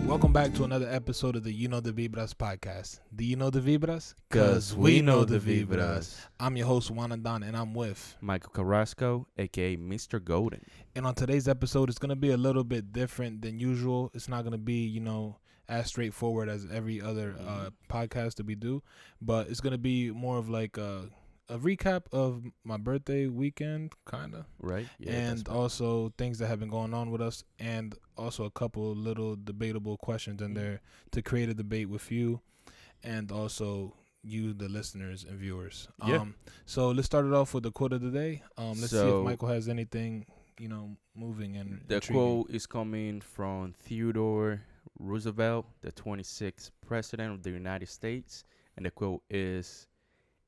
Welcome back to another episode of the You Know the Vibras podcast. Do you know the Vibras? Cause we know the Vibras. I'm your host, Juan Don, and I'm with Michael Carrasco, a.k.a. Mr. Golden. And on today's episode, it's going to be a little bit different than usual. It's not going to be, as straightforward as every other podcast that we do. But it's going to be more of like a recap of my birthday weekend, kind of. Right. Yeah, and also things that have been going on with us, and also a couple little debatable questions in there to create a debate with you and also you, the listeners and viewers. Yeah. So let's start it off with the quote of the day. Let's see if Michael has anything, moving and the intriguing. quote is coming from Theodore Roosevelt, the 26th president of the United States. And the quote is,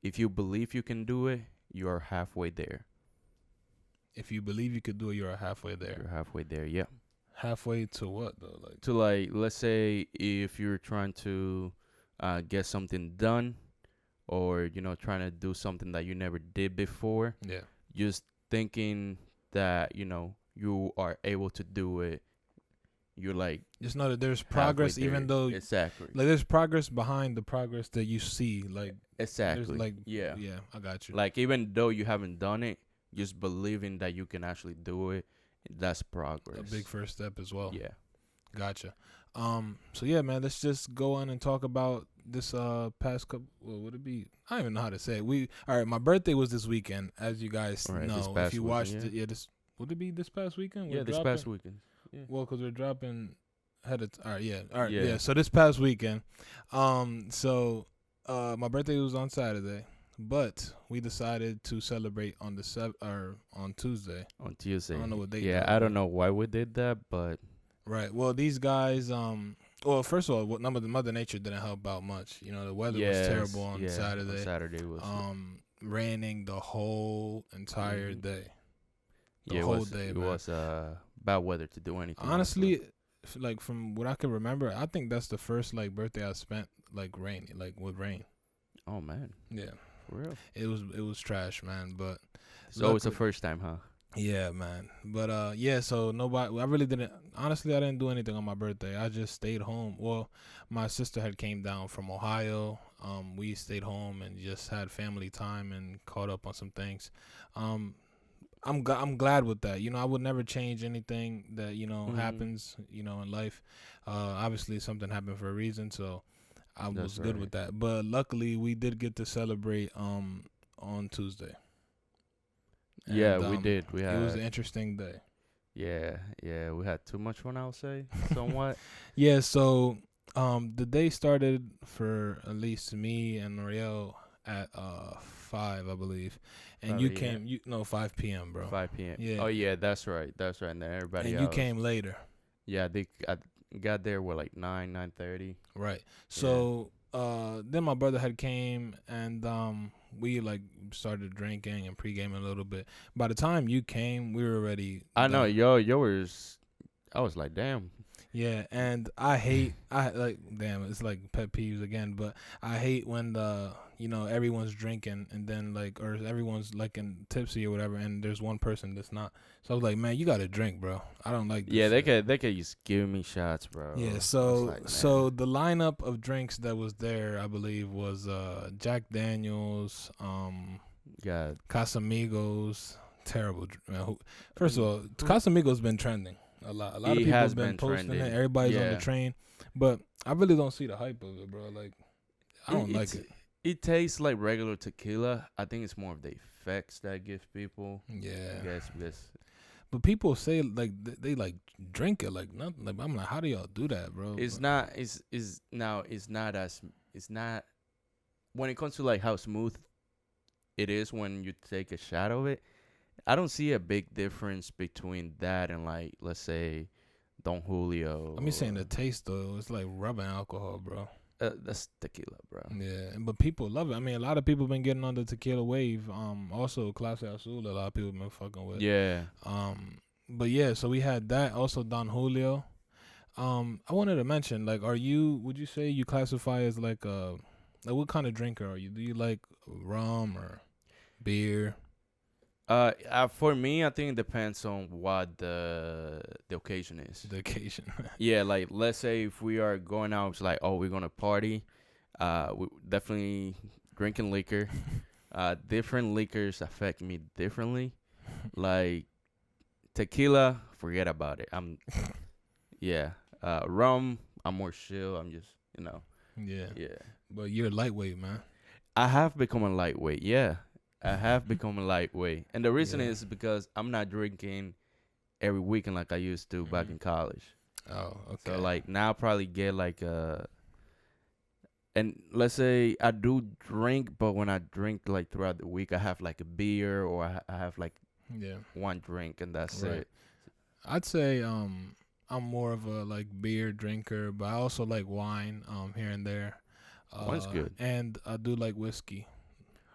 "If you believe you can do it, you are halfway there." If you believe you could do it, you're halfway there. You're halfway there, yeah. Halfway to what, though? Let's say if you're trying to get something done, or, trying to do something that you never did before. Yeah. Just thinking that, you are able to do it. You're like, just know that there's progress, even though exactly, like there's progress behind the progress that you see. Like exactly, yeah, I got you. Like even though you haven't done it, just believing that you can actually do it, that's progress. A big first step as well. Yeah, gotcha. So yeah, man, let's just go on and talk about this past couple. Well, would it be? I don't even know how to say it. All right. My birthday was this weekend, as you guys know. If you watched it, this would it be this past weekend? This past weekend. Yeah. Well, because we're dropping all right, yeah. So this past weekend, so my birthday was on Saturday, but we decided to celebrate on on Tuesday. On Tuesday. I don't know what they. Yeah, I don't know why we did that, but right. Well, these guys. Well, first of all, Mother Nature didn't help out much. The weather was terrible on Saturday. Saturday was raining the whole entire day. The whole day. It was bad weather to do anything. Honestly, like from what I can remember, I think that's the first birthday I spent with rain. Oh man. Yeah. For real. It was trash, man. But so it's the first time, huh? Yeah, man. But so nobody. I really didn't. Honestly, I didn't do anything on my birthday. I just stayed home. Well, my sister had came down from Ohio. We stayed home and just had family time and caught up on some things. I'm glad with that. I would never change anything that happens in life. Obviously something happened for a reason, so I was good with that. But luckily we did get to celebrate on Tuesday. And, we did. It was an interesting day. Yeah, we had too much fun, I'll say, somewhat. Yeah, so the day started for at least me and Noriel at 5, I believe. And you came, 5 p.m., bro. 5 p.m. Yeah. Oh, yeah, that's right. And then everybody else. And you came later. Yeah, I got there with 9:30. Right. So then my brother had came, and we started drinking and pre-gaming a little bit. By the time you came, we were already I know, I was like, damn. Yeah, and damn, it's like pet peeves again, but I hate when everyone's drinking and then or everyone's in tipsy or whatever, and there's one person that's not. So I was like, man, you gotta drink, bro. I don't like this. Yeah, they could just give me shots, bro. Yeah, so the lineup of drinks that was there, I believe, was Jack Daniels, Casamigos, terrible. First of all, Casamigos been trending. A lot of people have been posting it. Everybody's on the train, but I really don't see the hype of it, bro. I don't like it. It tastes like regular tequila. I think it's more of the effects that give people. Yeah, I guess because. But people say they drink it like nothing. I'm like, how do y'all do that, bro? It's not. When it comes to how smooth it is when you take a shot of it. I don't see a big difference between that and let's say Don Julio. I'm just saying the taste though. It's like rubbing alcohol, bro. That's tequila, bro. Yeah, but people love it. I mean, a lot of people been getting on the tequila wave. Also Clase Azul, a lot of people been fucking with. Yeah. But yeah, so we had that. Also Don Julio. I wanted to mention, would you say you classify as what kind of drinker are you? Do you like rum or beer? For me, I think it depends on what the occasion is. The occasion. Yeah, like let's say if we are going out, it's like, oh, we're gonna party. We definitely drinking liquor. Different liquors affect me differently. Like tequila, forget about it. Yeah. Rum, I'm more chill. I'm just, Yeah. yeah. But you're lightweight, man. I have become a lightweight. Yeah, I have become a lightweight, and the reason Yeah. is because I'm not drinking every weekend like I used to back in college. Oh, okay. So like now I probably get like and let's say I do drink, but when I drink like throughout the week, I have like a beer or I have like Yeah. one drink and that's Right. it. I'd say I'm more of a like beer drinker, but I also like wine here and there. Wine's good. And I do like whiskey.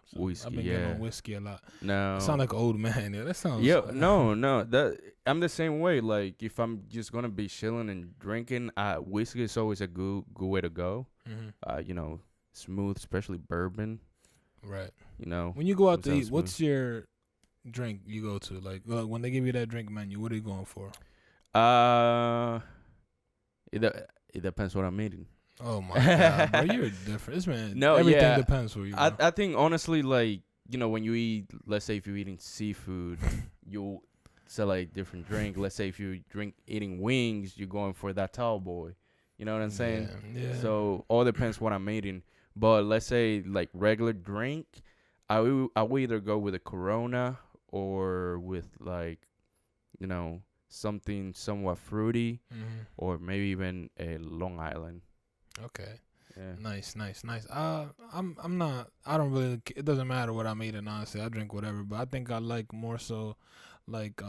So Whiskey, I've been getting yeah. on whiskey a lot. No. I sound like an old man. Yeah, that sounds. Yeah, no. That I'm the same way. Like if I'm just gonna be chilling and drinking, whiskey is always a good way to go. Mm-hmm. Smooth, especially bourbon. Right. When you go out comes to out eat, what's your drink you go to? Like when they give you that drink menu, what are you going for? It depends what I'm eating. Oh my god, bro, you're different. This man, No, everything yeah. depends for you. Bro. I think honestly, like when you eat, let's say if you're eating seafood, you'll select different drink. Let's say if you eating wings, you're going for that tall boy. You know what I'm saying? Yeah. So all depends what I'm eating. But let's say like regular drink, I will either go with a Corona or with like, something somewhat fruity, or maybe even a Long Island. Okay. Yeah. Nice. I'm not. I don't really. It doesn't matter what I'm eating. Honestly, I drink whatever. But I think I like more so, like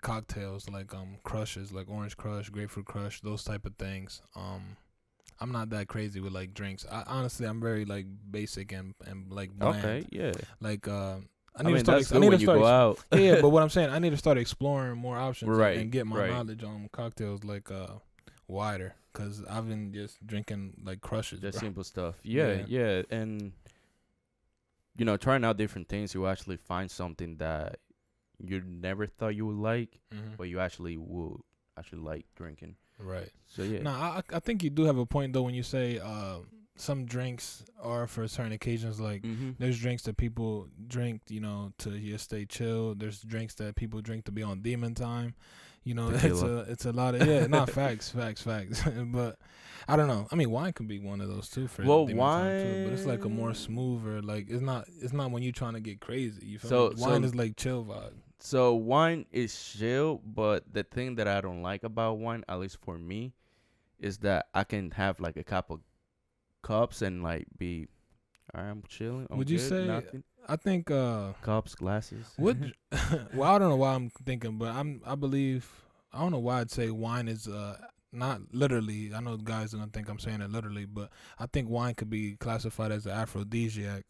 cocktails, like crushes, like orange crush, grapefruit crush, those type of things. I'm not that crazy with like drinks. Honestly, I'm very like basic and like bland. Okay. Yeah. Like I mean, need to start. that's good when you go out. Yeah, but what I'm saying, I need to start exploring more options Right, and get my right. knowledge on cocktails like wider. Cause I've been just drinking like crushes. Just bro. simple stuff. Yeah. And trying out different things, you actually find something that you never thought you would like, but you actually would like drinking. Right. So yeah. No, I think you do have a point though when you say some drinks are for certain occasions. Like there's drinks that people drink, to just stay chill. There's drinks that people drink to be on demon time. Tequila. It's a lot of not facts. But I don't know. I mean, wine could be one of those too for demon time too. But it's like a more smoother. Like it's not when you're trying to get crazy. You feel me? Wine is like chill vibe. So wine is chill, but the thing that I don't like about wine, at least for me, is that I can have like a couple cups and like be, all right, I'm chilling. I'm Would you good, say? nothing. I think Cups, glasses. Well, I don't know why I'm thinking, but I believe I don't know why I'd say wine is not literally. I know guys are gonna think I'm saying it literally, but I think wine could be classified as an aphrodisiac.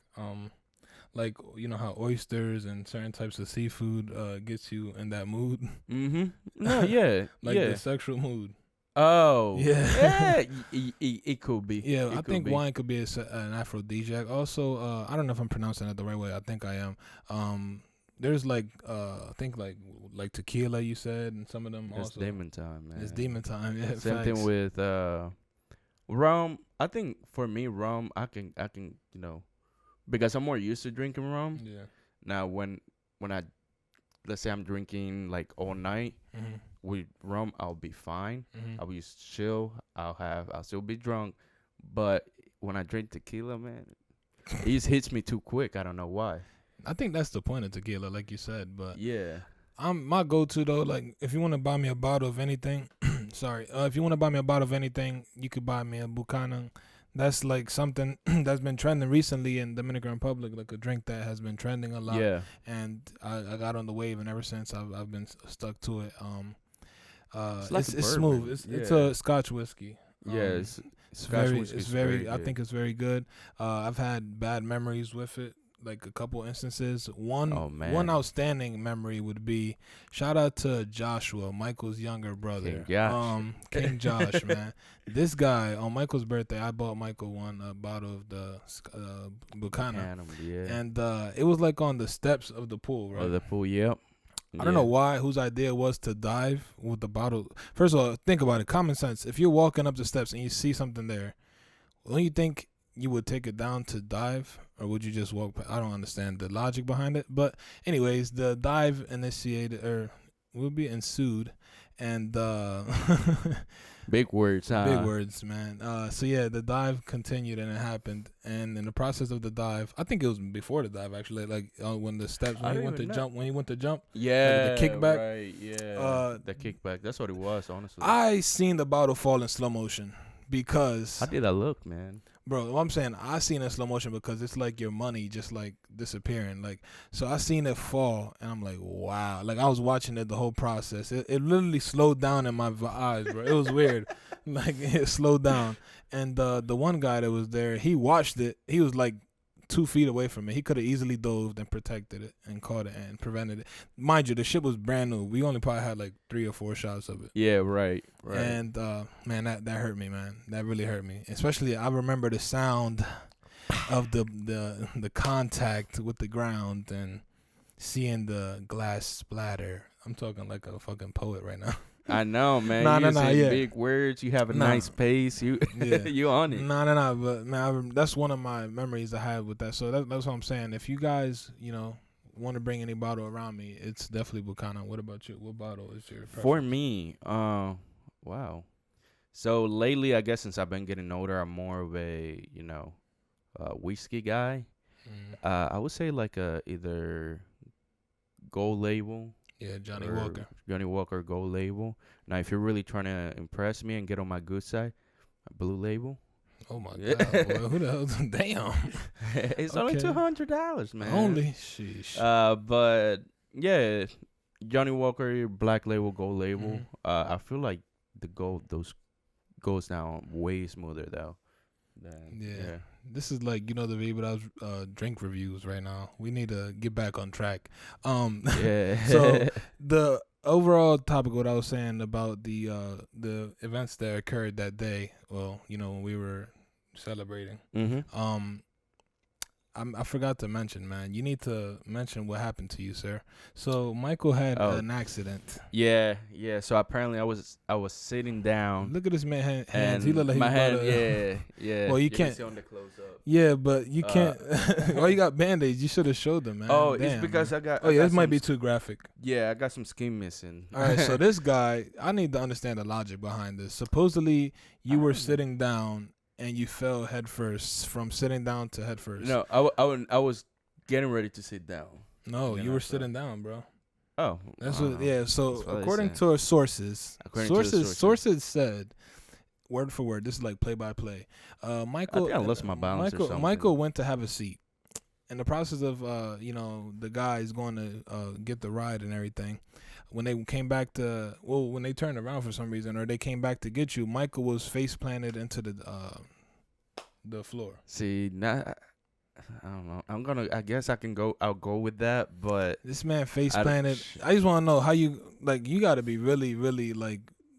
Like how oysters and certain types of seafood gets you in that mood. No, yeah, like yeah. the sexual mood. Oh, yeah. It could be. Yeah, I think wine could be an aphrodisiac. Also, I don't know if I'm pronouncing it the right way. I think I am. There's like I think like tequila you said, and some of them It's also. demon time, man. It's demon time. Yeah, Same facts. thing with rum. I think for me, rum, I can because I'm more used to drinking rum. Yeah. Now when I let's say I'm drinking like all night with rum, I'll be fine. I'll be chill. I'll still be drunk, but when I drink tequila, man, it just hits me too quick. I don't know why. I think that's the point of tequila, like you said. But Yeah. my go-to though, like if you want to buy me a bottle of anything, if you want to buy me a bottle of anything, you could buy me a Buchanan. That's like something that's been trending recently in Dominican Republic, like a drink that has been trending a lot. Yeah. And I got on the wave, and ever since I've been stuck to it. It's smooth. It's a Scotch whiskey. It's very good. I think it's very good. I've had bad memories with it. like a couple instances. One Oh one man, outstanding memory would be shout out to Joshua, Michael's younger King brother. Josh. King Josh, man. This guy on Michael's birthday, I bought Michael a bottle of the Buchanan, Buchanan, yeah. and it was like on the steps of the pool, Oh, right? the pool. Yep. I don't know why, whose idea was to dive with the bottle. First of all, think about it. Common sense. If you're walking up the steps and you see something there, don't you think you would take it down to dive, or would you just walk? I don't understand the logic behind it. But anyways, the dive initiated or will be ensued, and Big words, huh? big words, man. So yeah, the dive continued and it happened, and in the process of the dive, I think it was before the dive actually, like when the steps I when he don't went to even know. jump, when he went to jump, Yeah, like the kickback. right. Yeah, the kickback. That's what it was, honestly. I seen the bottle fall in slow motion because, How did that look, man? bro, what I'm saying, I seen it in slow motion because it's like your money just like disappearing. Like, so I seen it fall and I'm like, wow. Like, I was watching it the whole process. It literally slowed down in my eyes, bro. It was weird. Like, it slowed down. And the one guy that was there, he watched it. He was like 2 feet away from it. He could have easily dove and protected it and caught it and prevented it. Mind you, the shit was brand new. We only probably had like 3 or 4 shots of it. Yeah, right. And man, that hurt me, man. That really hurt me. Especially, I remember the sound of the contact with the ground and seeing the glass splatter. I'm talking like a fucking poet right now. I know, man. Nah, you nah, say yeah. big words. You have a Nah. nice pace. You Yeah. you on it. No. But man, that's one of my memories I had with that. So that's what I'm saying. If you guys, want to bring any bottle around me, it's definitely Buchanan. What about you? What bottle is your preference? For me, wow. So lately, I guess since I've been getting older, I'm more of a whiskey guy. I would say like either Gold Label. Yeah, Johnny or Walker. Johnny Walker Gold Label. Now, if you're really trying to impress me and get on my good side, Blue Label. Oh my God! Boy, who the hell? Damn. It's only Okay. $200, man. Only. Sheesh. But yeah, Johnny Walker Black Label, Gold Label. I feel like those goes down way smoother though. Yeah. This is like the Viva drink reviews right now. We need to get back on track. Yeah. So the overall topic, what I was saying about the events that occurred that day. Well, when we were celebrating. I forgot to mention, man. You need to mention what happened to you, sir. So Michael had an accident. Yeah. So apparently I was sitting down. Look at this man hands. And He look like my he's hand, about to, yeah. Well, you can can't. see on the close up. Yeah, but you can't. Why you got band-aids? You should have showed them, man. Oh, Damn, it's because man. I got. Oh yeah, this might be too graphic. Yeah, I got some skin missing. All right, so this guy, I need to understand the logic behind this. Supposedly, you were sitting down and you fell headfirst from sitting down to headfirst. No, I was getting ready to sit down. No, you were sitting down, bro. Oh, That's what. Yeah. So That's what they according say. to our sources, According to the sources said, word for word. This is like play-by-play. Michael. I think I lost my balance or something. Michael went to have a seat. In the process of the guys going to get the ride and everything, when they came back when they turned around for some reason, or they came back to get you, Michael was face planted into the floor. See, now I don't know. I guess I'll go with that, but This man face planted. I just want to know how you you got to be really, really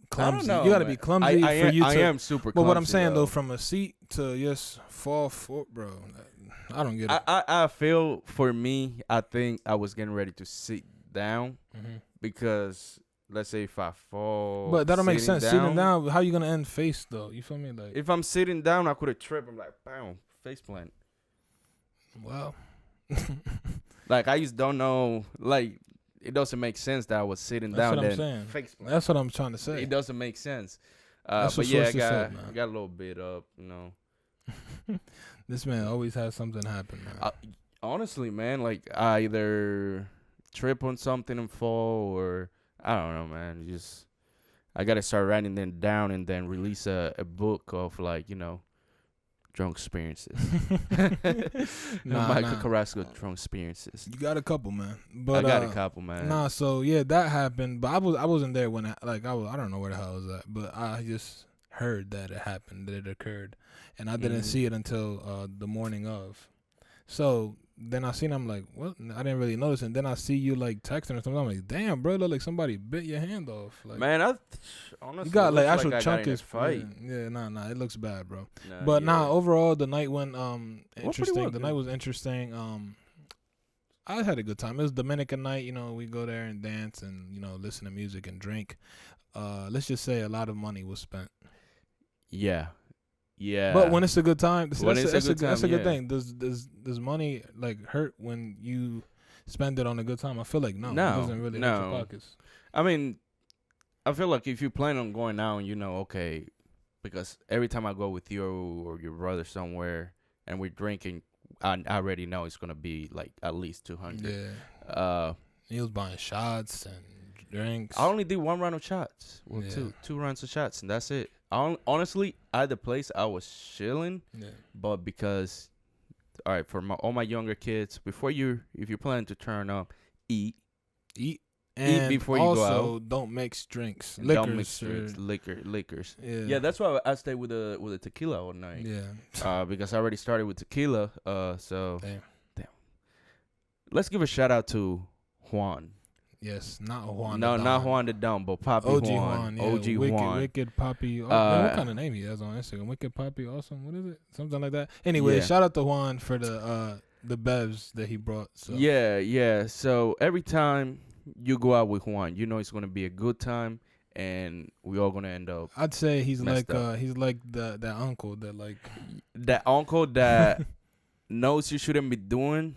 clumsy. know, You got to man. be clumsy I for am, you to. I am super. But what I'm clumsy, saying though, from a seat to just fall forward, bro. I don't get it. I feel for me, I think I was getting ready to sit down because let's say if I fall, But that don't make sense. down, Sitting down, how you gonna end face though? You feel me? Like, if I'm sitting down, I could have tripped. I'm like, bam, face plant. well, Like I just don't know. Like it doesn't make sense that I was sitting That's down. what I'm then saying. face plant. that's what I'm trying to say. It doesn't make sense. That's But what yeah, sources said, man. I got a little bit up, This man always has something happen, man. Honestly, man, like I either trip on something and fall, or I don't know, man. I gotta start writing them down and then release a book of drunk experiences. Michael Carrasco drunk experiences. You got a couple, man. But I got a couple, man. Nah, so yeah, that happened. But I wasn't there when I don't know where the hell I was at, but I just heard that it happened, that it occurred, and I didn't see it until the morning of. So then I seen, I'm like, what? I didn't really notice. And then I see you like texting or something. I'm like, damn, bro, look like somebody bit your hand off. Like, Man, you honestly, it got like looks like actual I got in a chunkies. Yeah, fight. yeah, nah, it looks bad, bro. Nah, But nah, yeah. overall the night went Well, pretty interesting. well, The yeah. night was interesting. I had a good time. It was Dominican night. You know, we go there and dance and listen to music and drink. Let's just say a lot of money was spent. Yeah, But yeah. when it's a good time, When it's a good that's time, a good yeah. thing. Does money like hurt when you spend it on a good time? I feel like no, it No, doesn't really hurt your no. pockets. I mean, I feel like if you plan on going out, okay, because every time I go with you or your brother somewhere and we're drinking, I already know it's gonna be like at least 200. Yeah, Uh, he was buying shots and drinks. I only did one round of shots. Well, Yeah. two rounds of shots, and that's it. Honestly, at the place I was chilling, Yeah. but because all right, for all my younger kids, if you're planning to turn up, eat Eat eat and before you go out. also don't mix drinks, And don't mix liquors. drinks, liquors. Yeah. Yeah, that's why I stayed with the tequila all night. Yeah. Because I already started with tequila. So Damn. let's give a shout out to Juan. Yes, not Juan. No, the not Don. Juan the Dumb, but Poppy OG Juan. Juan. Yeah. OG Juan. Wicked Poppy. Man, what kind of name he has on Instagram? Wicked Poppy Awesome. What is it? Something like that. Anyway, Yeah. shout out to Juan for the bevs that he brought. So. Yeah. So every time you go out with Juan, you know it's gonna be a good time, and we all gonna end up. I'd say he's like messed up. that uncle that like That uncle that knows you shouldn't be doing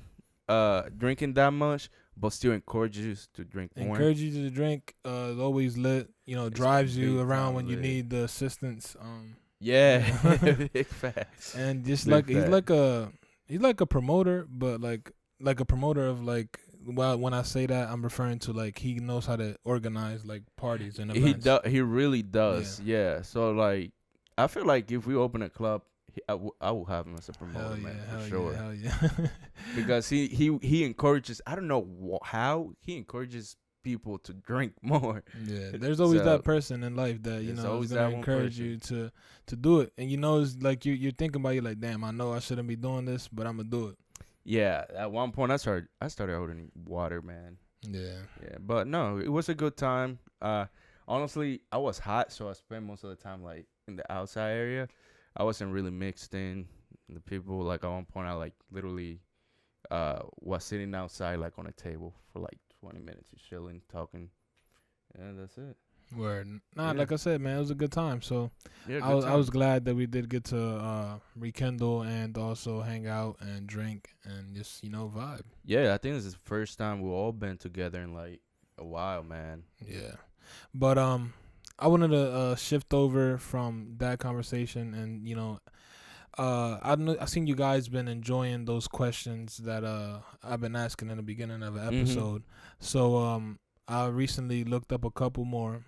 drinking that much, but still encourages you to drink more. encourage you to drink. Is always lit. It's Drives you big around time when you lit. need the assistance. Yeah, big facts. And just Big like fact. he's like a promoter, but like a promoter of like. Well, when I say that, I'm referring to like he knows how to organize like parties and events. He really does. Yeah. So like, I feel like if we open a club, I will have him as a promoter, Hell yeah, man, hell for sure. yeah, hell yeah. Because he encourages. I don't know how he encourages people to drink more. Yeah, there's always So, that person in life that there's is always gonna that one encourage person. you to do it, and it's like you're thinking about, you like, damn, I know I shouldn't be doing this, but I'm gonna do it. Yeah, at one point I started ordering water, man. Yeah. Yeah, but no, it was a good time. Honestly, I was hot, so I spent most of the time like in the outside area. I wasn't really mixed in. The people, like, at one point I like literally was sitting outside like on a table for like 20 minutes, just chilling, talking. Yeah, that's it. Word. Nah, Yeah. like I said, man, it was a good time. So Yeah, I was glad that we did get to rekindle and also hang out and drink and just vibe. Yeah, I think this is the first time we've all been together in like a while, man. Yeah. But I wanted to shift over from that conversation, and I seen you guys been enjoying those questions that I've been asking in the beginning of an episode. So I recently looked up a couple more.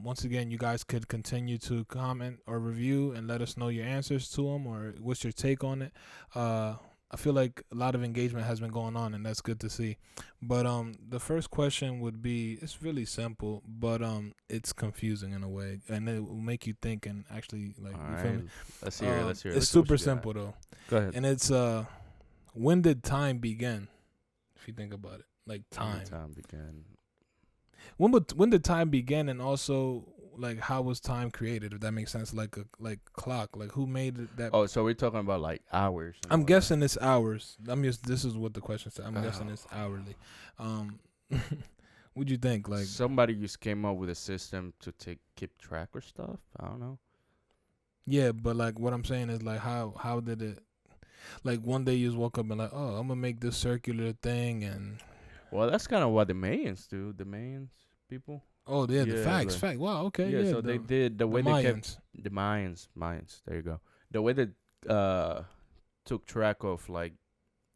Once again, you guys could continue to comment or review and let us know your answers to them or what's your take on it. I feel like a lot of engagement has been going on, and that's good to see. But the first question would be, it's really simple, but it's confusing in a way, and it will make you think and actually like. All You right, feel me? let's hear it. Let's hear it. It's super simple though, Go ahead. and it's when did time begin? If you think about it, like When time. time began. When did time begin, and also like how was time created? If that makes sense, like clock, like who made it that? Oh, so we're talking about like hours. and I'm whatnot. guessing it's hours. This is what the question said. I'm guessing Oh. it's hourly. What'd you think? Like, somebody just came up with a system to keep track of stuff. I don't know. yeah, but like what I'm saying is like how did it? Like one day you just woke up and like, oh, I'm gonna make this circular thing, and Well, that's kind of what the Mayans do. The Mayans people. oh yeah, the Yeah, facts, like- fact. Wow, okay, Yeah. yeah. So they did the way the they kept Mayans. the Mayans. There you go. The way they took track of like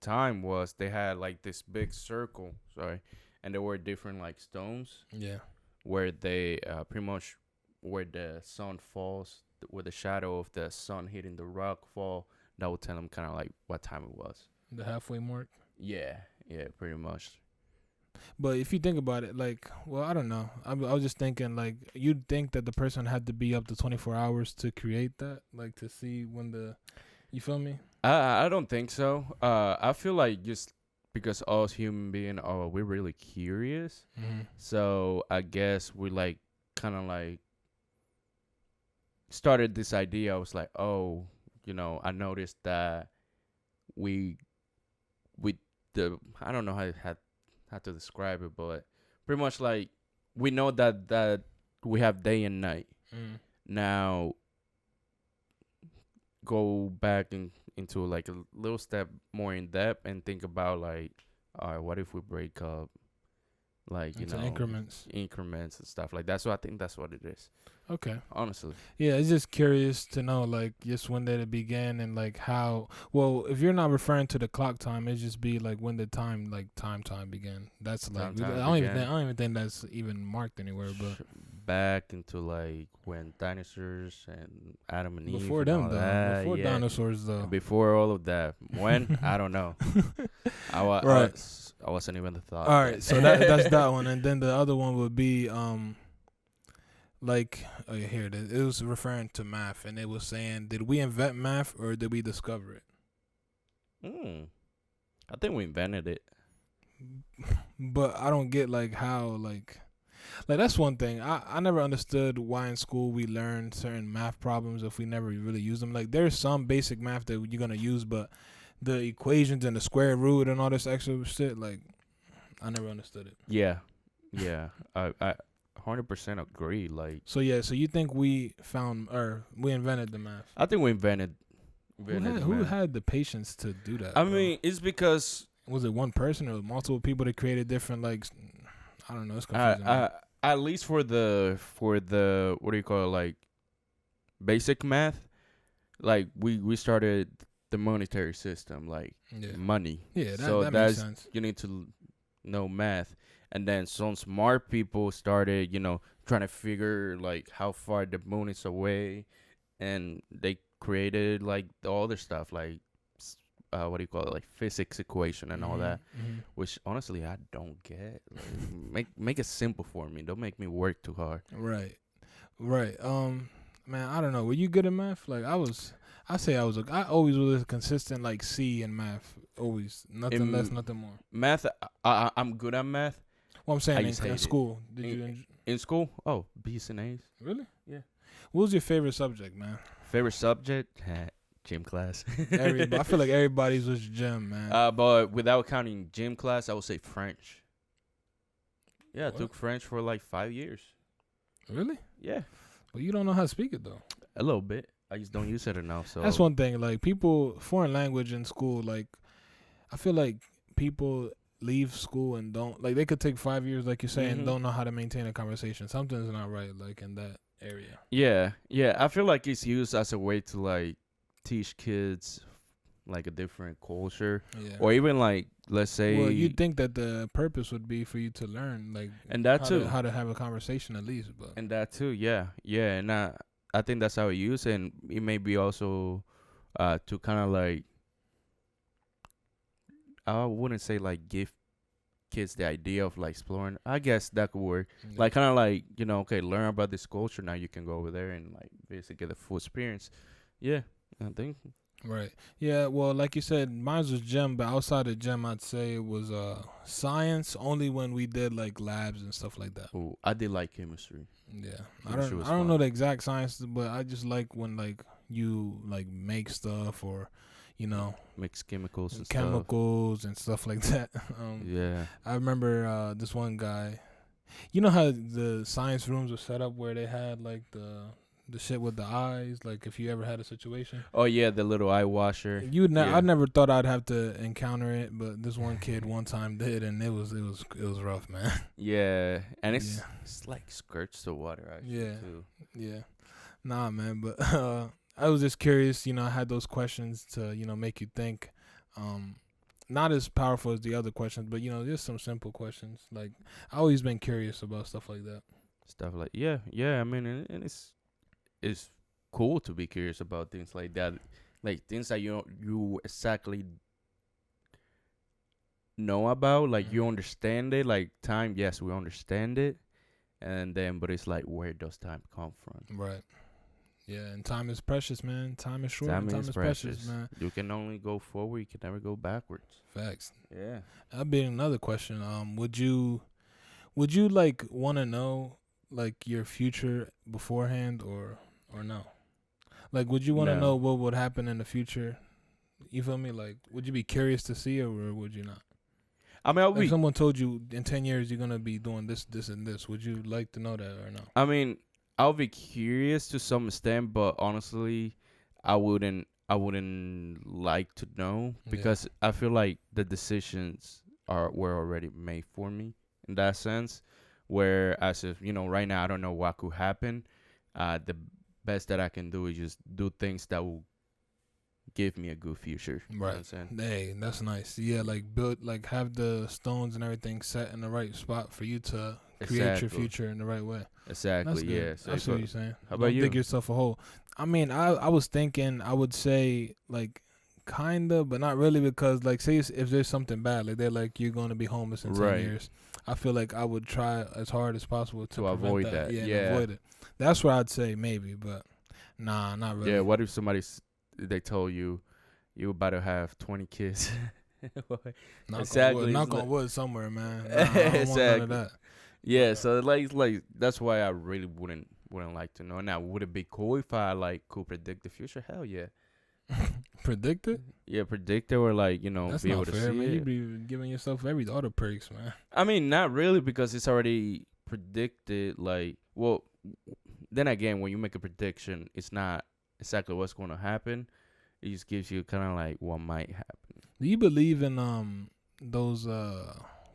time was they had like this big circle. Sorry, and there were different like stones Yeah, where they pretty much where the sun falls, where the shadow of the sun hitting the rock fall. That would tell them kind of like what time it was. the halfway mark. Yeah, pretty much. But if you think about it, like, well, I don't know. I was just thinking, like, you'd think that the person had to be up to 24 hours to create that, like, to see when the You feel me? I don't think so. I feel like just because us human being are we're really curious, Mm-hmm. so I guess we like kind of like started this idea. I was like, oh, I noticed that we we the I don't know how to describe it, but pretty much like we know that we have day and night. Mm. Now go back into like a little step more in depth and think about like, all right, what if we break up, like Into increments. and stuff like that. So I think that's what it is, Okay. honestly. Yeah, it's just curious to know, like, just when did it begin and like how. Well, if you're not referring to the clock time, it just be like when the time, like time began. That's like Time I began. don't even think that's even marked anywhere. But Back into like when dinosaurs and Adam and Eve before and all them though, that, before yeah. dinosaurs though. Before all of that, when I don't know. Right. I wasn't even the thought. All right, so that's that one, and then the other one would be like, oh yeah, here it is. It was referring to math, and it was saying, did we invent math or did we discover it? I think we invented it. But I don't get like how like that's one thing. I never understood why in school we learn certain math problems if we never really use them. Like there's some basic math that you're gonna use, but the equations and the square root and all this extra shit, like I never understood it. Yeah. I 100% agree. Like, So yeah, so you think we found or we invented the math? I think we invented Who math. had the patience to do that? I bro? mean, it's because Was it one person or multiple people that created different like? I don't know. It's confusing. at least for the what do you call it, like basic math, like we started the monetary system, like yeah. money. Yeah, So that that's makes sense. you need to know math, and then some smart people started trying to figure like how far the moon is away, and they created like the other stuff like what do you call it, like physics equation and all that, which honestly I don't get. Like, make it simple for me. Don't make me work too hard. Right. Man, I don't know. Were you good at math? Like I always was a consistent like C in math. Always. Nothing less, nothing more. Math, I'm good at math. Well, I'm saying just in hate it. school. Did you In school? Oh, B's and A's. really? Yeah. What was your favorite subject, man? Favorite subject? Gym class. I feel like everybody's was gym, man. But without counting gym class, I would say French. Yeah, I What? took French for like 5 years. Really? Yeah, Well, you don't know how to speak it though. a little bit. I just don't use it enough. So That's one thing. Like people, foreign language in school. Like I feel like people leave school and don't like they could take 5 years, like you say, and don't know how to maintain a conversation. Something's not right, like in that area. Yeah. I feel like it's used as a way to like teach kids like a different culture, Yeah. or even like let's say. Well, you'd think that the purpose would be for you to learn, like, and that too. how to have a conversation at least. But And that too, yeah, and I think that's how it used, and it may be also to kind of like I wouldn't say like give kids the idea of like exploring. I guess that could work. yeah. Like kind of like okay, learn about this culture. Now you can go over there and like basically get the full experience. Yeah, I think. Right. Yeah. Well, like you said, mine was gym, but outside of gym, I'd say it was science. Only when we did like labs and stuff like that. Oh, I did like chemistry. Yeah. Chemistry was I don't know fun. the exact science, but I just like when like you like make stuff or, Mix chemicals and chemicals and stuff like that. Yeah. I remember this one guy. You know how the science rooms were set up where they had like the shit with the eyes, like if you ever had a situation. Oh yeah, the little eye washer. I never thought I'd have to encounter it, but this one kid one time did, and it was rough, man. Yeah, and it's like skirts the water actually Yeah. too. Yeah, nah, man. But I was just curious. I had those questions to make you think. Not as powerful as the other questions, but just some simple questions. Like I always been curious about stuff like that. Stuff like yeah. I mean, and it's cool to be curious about things like that, like things that you exactly know about, like you understand it. Like time, yes, we understand it, and then but it's like where does time come from? Right. Yeah, and time is precious, man. Time is short, and Time time is is precious, precious. man. You can only go forward. You can never go backwards. Facts. Yeah. That'd be another question. Would you like want to know like your future beforehand or no? Like, would you want to know No. what would happen in the future? You feel me? Like, would you be curious to see it, or would you not? I mean, I'll If be. someone told you in 10 years you're gonna be doing this, this, and this, would you like to know that or no? I mean, I'll be curious to some extent, but honestly, I wouldn't. I wouldn't like to know Yeah. because I feel like the decisions were already made for me in that sense. Whereas if right now I don't know what could happen. The best that I can do is just do things that will give me a good future. You know what Right. I'm saying? Hey, that's nice. Yeah, like build, like have the stones and everything set in the right spot for you to create your Exactly. future in the right way. That's Exactly. good. Yeah. So I see what you're saying. how about Don't dig you? yourself a hole. I mean, I was thinking I would say like kinda, but not really because like say if there's something bad, like they're like you're going to be homeless in 10 Right. years. I feel like I would try as hard as possible to To prevent avoid that. that. Yeah, and Yeah. avoid it. That's where I'd say maybe, but nah, not really. Yeah. What if they told you about to have 20 kids? Exactly. Knock on wood somewhere, man. Nah, I don't want none of Exactly. that. Yeah. But, So like that's why I really wouldn't like to know. Now, would it be cool if I like could predict the future? Hell yeah. predict it? Yeah, predict it or like That's be able not to fair, see man. it. You'd be giving yourself every auto perks, man. I mean, not really because it's already predicted. Like, well, then again, when you make a prediction, it's not exactly what's going to happen. It just gives you kind of like what might happen. Do you believe in those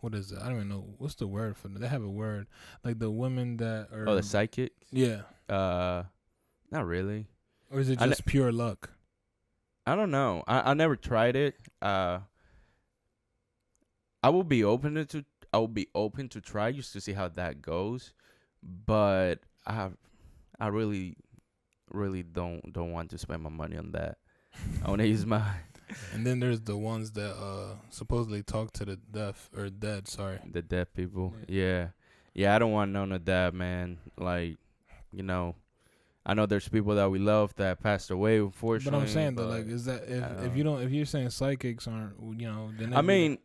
what is it? I don't even know what's the word for them. They have a word like the women that are Oh, the psychic? yeah, Not really. or is it I just pure luck? I don't know. I never tried it. I will be open to try just to see how that goes, but I really don't want to spend my money on that. I want to use my And then there's the ones that supposedly talk to the deaf or dead. Sorry. the deaf people. Yeah. I don't want none of that, man. Like, I know there's people that we love that passed away, unfortunately. But I'm saying though, like, is that if you don't if you're saying psychics aren't then I mean,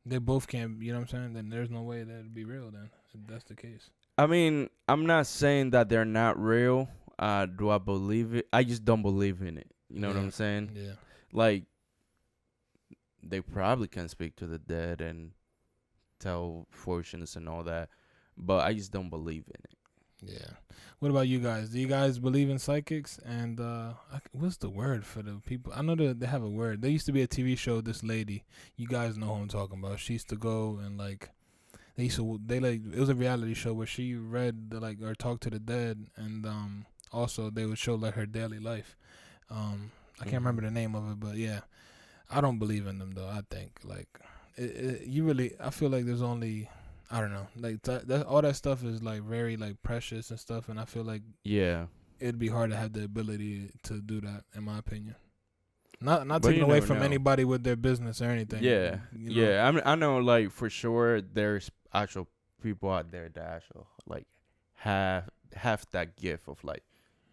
they both can't. You know what I'm saying? Then there's no way that'd be real. Then if that's the case. I'm not saying that they're not real. Do I believe it? I just don't believe in it. You know what I'm saying? Yeah. Like, they probably can speak to the dead and tell fortunes and all that, but I just don't believe in it. Yeah. What about you guys? Do you guys believe in psychics? And what's the word for the people? I know they have a word. There used to be a TV show. This lady, you guys know who I'm talking about. She used to go and like it was a reality show where she read or talked to the dead, and also they would show like her daily life. I can't remember the name of it, but yeah, I don't believe in them though. I think like I feel like there's only. I don't know, like that all that stuff is like very like precious and stuff, and I feel like it'd be hard to have the ability to do that, in my opinion. Not taking away from anybody with their business or anything. Yeah, I know, like for sure, there's actual people out there that actually like have that gift of like,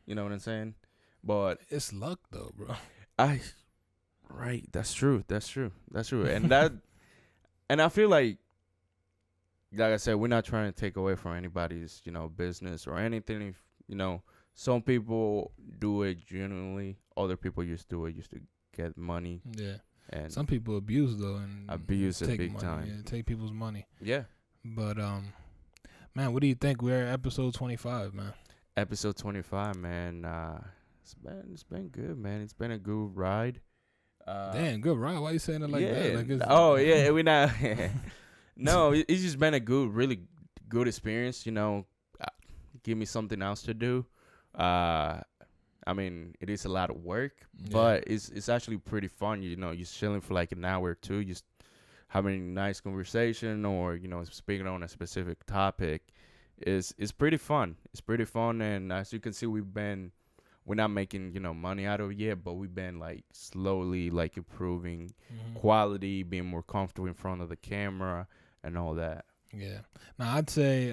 you know what I'm saying? But it's luck though, bro. Right, that's true, and that, and I feel like I said, we're not trying to take away from anybody's, business or anything. If, some people do it genuinely. Other people just do it just to get money. Yeah. And some people abuse though and abuse it big money. time. Yeah, take people's money. Yeah. But man, what do you think? We're at episode 25, man. Episode 25, man. It's been good, man. It's been a good ride. Damn, good ride. Why you saying it like that? Like yeah, we not. No, it's just been a really good experience. Give me something else to do. I mean, it is a lot of work, but it's actually pretty fun. You're chilling for like an hour or two, just having a nice conversation, or speaking on a specific topic. It's pretty fun. It's pretty fun, and as you can see, we're not making money out of it yet, but we've been like slowly like improving quality, being more comfortable in front of the camera and all that. Yeah. Now I'd say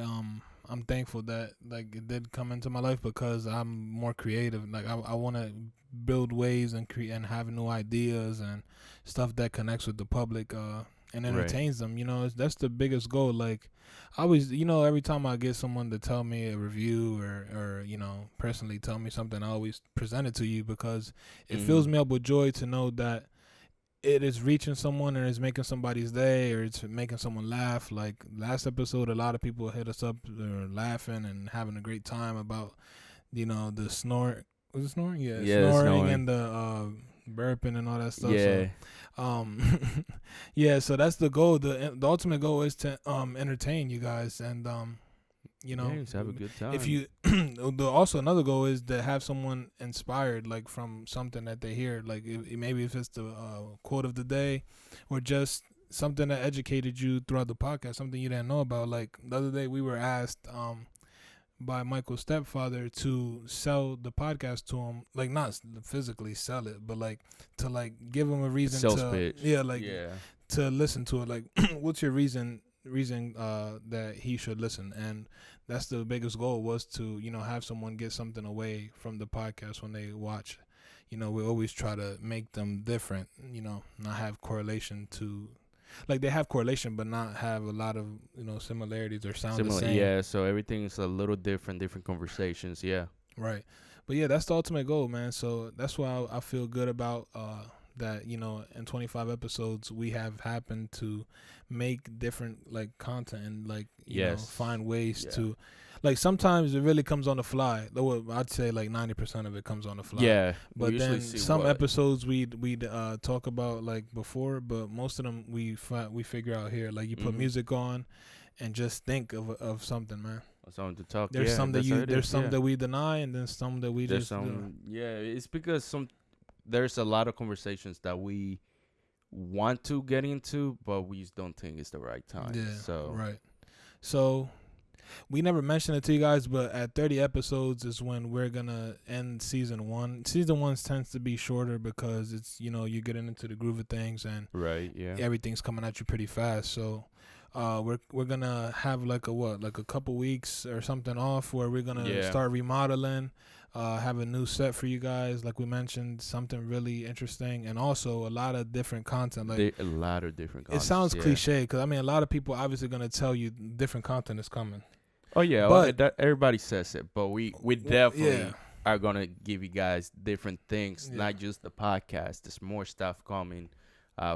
I'm thankful that like it did come into my life because I'm more creative. Like I want to build ways and create and have new ideas and stuff that connects with the public and Right. entertains them. You know, that's the biggest goal. Like I always, you know, every time I get someone to tell me a review or you know personally tell me something, I always present it to you because it fills Mhm. me up with joy to know that it is reaching someone and it's making somebody's day or it's making someone laugh. Like last episode, a lot of people hit us up laughing and having a great time about, you know, the snort. Was it snoring? Yeah, Yeah, it's snoring knowing. and the burping and all that stuff. Yeah. So, yeah, so that's the goal. The ultimate goal is to entertain you guys and you Yeah, know, just have a good if time. you also another goal is to have someone inspired like from something that they hear, like maybe if it's the quote of the day or just something that educated you throughout the podcast, something you didn't know about. Like the other day we were asked by Michael's stepfather to sell the podcast to him, like not physically sell it, but like to like give him a reason Sales to, pitch. yeah, like Yeah. to listen to it. Like what's your reason that he should listen? And that's the biggest goal, was to, you know, have someone get something away from the podcast when they watch. You know, we always try to make them different, you know, not have correlation to, like they have correlation but not have a lot of, you know, similarities or sound the Similar. same. Yeah. So everything is a little different. Different conversations. Yeah. Right. But yeah, that's the ultimate goal, man. So that's why I feel good about that, you know, in 25 episodes we have happened to make different like content and like, you know, Yes. find ways Yeah. to, like sometimes it really comes on the fly. Though I'd say like 90% of it comes on the fly. Yeah. We But usually then see some what. episodes we'd talk about like before, but most of them we figure out here. Like you put Mhm. music on and just think of something, man. Something to talk. There's Yeah. some that That's how you it there's is. some Yeah. that we deny and then some that we There's just do. some. Yeah. It's because there's a lot of conversations that we want to get into, but we just don't think it's the right time. Yeah, So. right. So we never mentioned it to you guys, but at 30 episodes is when we're gonna end season one. Season one tends to be shorter because it's, you know, you're getting into the groove of things and Right. Yeah. everything's coming at you pretty fast. So we're gonna have like a couple weeks or something off where we're gonna Yeah. start remodeling, have a new set for you guys, like we mentioned, something really interesting, and also a lot of different content. Like A lot of different. it Concepts, sounds yeah. cliche because I mean a lot of people obviously gonna tell you different content is coming, Oh yeah, but everybody says it, but we yeah, definitely are gonna give you guys different things, yeah, not just the podcast. There's more stuff coming,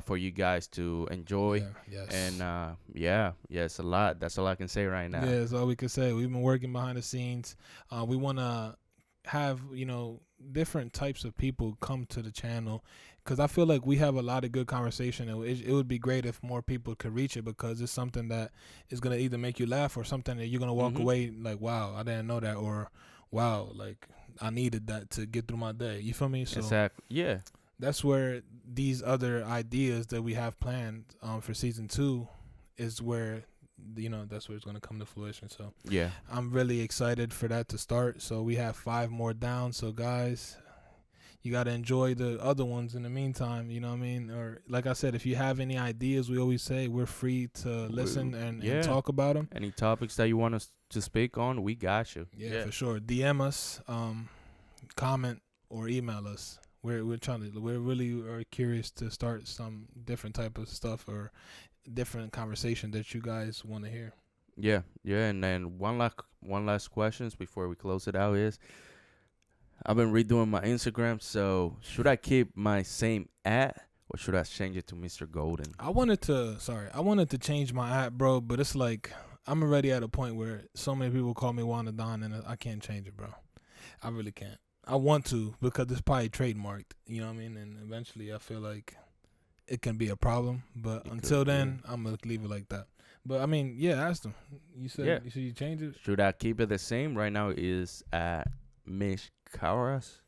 for you guys to enjoy, yes. and yeah, it's a lot. That's all I can say right now. Yeah, that's all we could say. We've been working behind the scenes. We want to have, you know, different types of people come to the channel because I feel like we have a lot of good conversation, and it would be great if more people could reach it because it's something that is going to either make you laugh or something that you're going to walk Mhm. away like, wow, I didn't know that, or wow, like I needed that to get through my day. You feel me? So Exactly. Yeah. that's where these other ideas that we have planned for season 2 is where, you know, that's where it's going to come to fruition. So Yeah. I'm really excited for that to start. So we have 5 more down. So guys, you got to enjoy the other ones in the meantime, you know what I mean? Or like I said, if you have any ideas, we always say we're free to listen and Yeah. talk about them. Any topics that you want us to speak on, we got you. Yeah, for sure. DM us, comment or email us. We're really are curious to start some different type of stuff or different conversation that you guys want to hear. Yeah. And then one last questions before we close it out is, I've been redoing my Instagram, so should I keep my same @ or should I change it to Mr. Golden? I wanted to change my app, bro, but it's like I'm already at a point where so many people call me Wanda Don and I can't change it, bro. I really can't. I want to because it's probably trademarked, you know what I mean? And eventually I feel like it can be a problem, but until then, I'm going to leave it like that. But I mean, yeah, ask them. You said you change it? Should I keep it the same? Right now is at Mish Caras.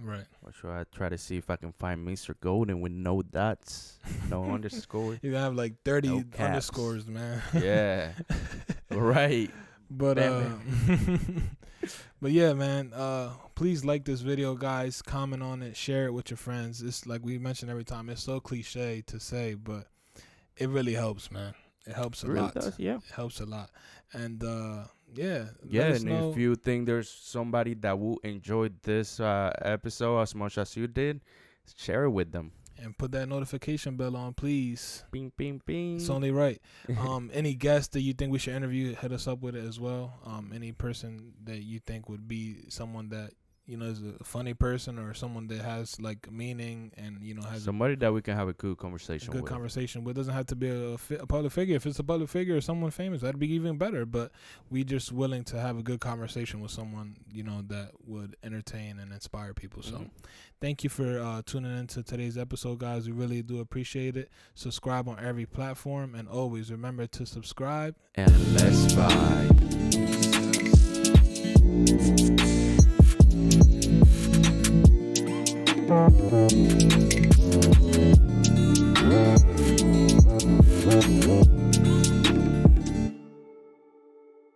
Right. Or should I try to see if I can find Mr. Golden with no dots, no underscore? You're going to have like 30 No caps. underscores, man. Yeah. Right. But Bam. but yeah, man, please like this video, guys, comment on it, share it with your friends. It's like we mention every time, it's so cliche to say, but it really helps, man. It helps a Really lot. does, yeah. It helps a lot. And Yeah, Yeah, let us and know. if you think there's somebody that will enjoy this episode as much as you did, share it with them. And put that notification bell on, please. Bing, bing, It's bing. only right. Any guests that you think we should interview, hit us up with it as well. Any person that you think would be someone that is a funny person, or someone that has like meaning and has Somebody that we can have a good a conversation good with. conversation with. It doesn't have to be a public figure. If it's a public figure or someone famous, that'd be even better. But we just willing to have a good conversation with someone that would entertain and inspire people. So thank you for tuning into today's episode, guys. We really do appreciate it. Subscribe on every platform, and always remember to subscribe. And let's vibe.